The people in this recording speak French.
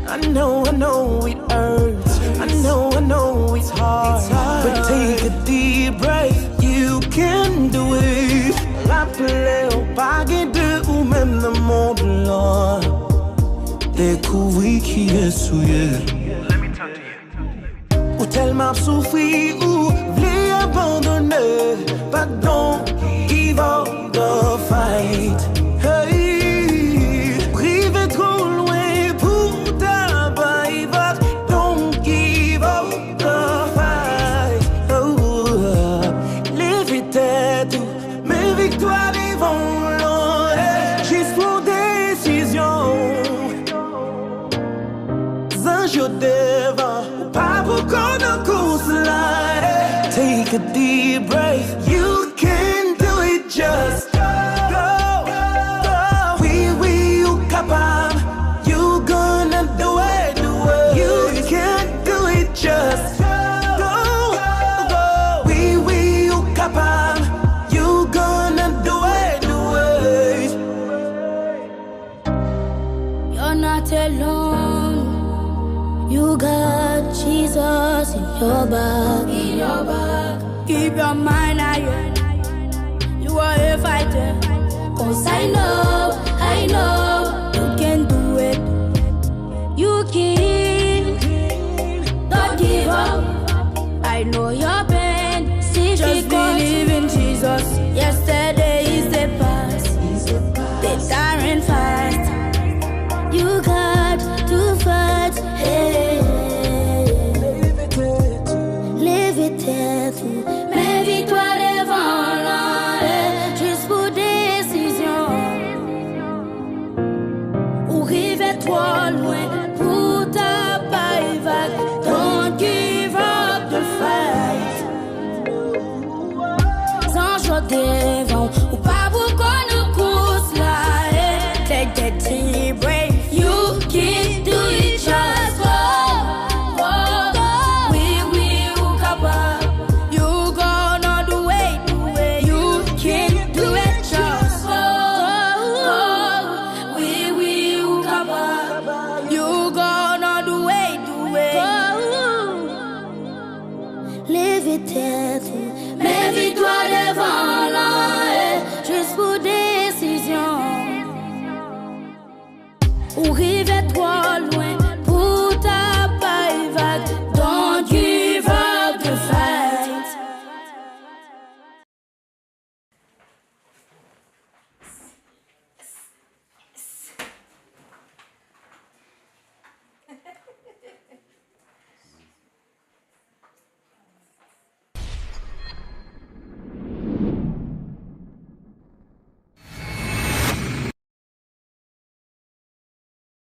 I know it hurts. I know it's hard. But take a deep breath. You can do it. Rappelez au paquet de ou même le monde là. Découvrir qui est souillé. Ou tellement souffrir ou voulez abandonner. But don't give up the fight. Hey, privé trop loin pour t'abattre. Don't give up the fight. Oh, lève tête, mes victoires devant l'eau. Juste pour décision. Zanjo devant, ou pas pour qu'on en course là. Take a deep breath. You can do it, just go. Oui, you capable. You gonna do it. You can do it, just go. Oui, you capable. You gonna do it. You're not alone. You got Jesus in your back. Keep your mind higher. You are a fighter. 'Cause I know you can do it. You can. Don't give up. I know your pain. Just believe in Jesus. Yesterday is the past. The time fast. You got to fight. Hey. Mes victoires devant l'an, juste pour décision. Ou river trop loin pour ta paille vague. Don't give up the fight. Sans joie devant, ou pas pour qu'on nous course là. Take that deep breath. You can do it, just go. Mes victoires devant l'an, juste pour décision. Ou river trop loin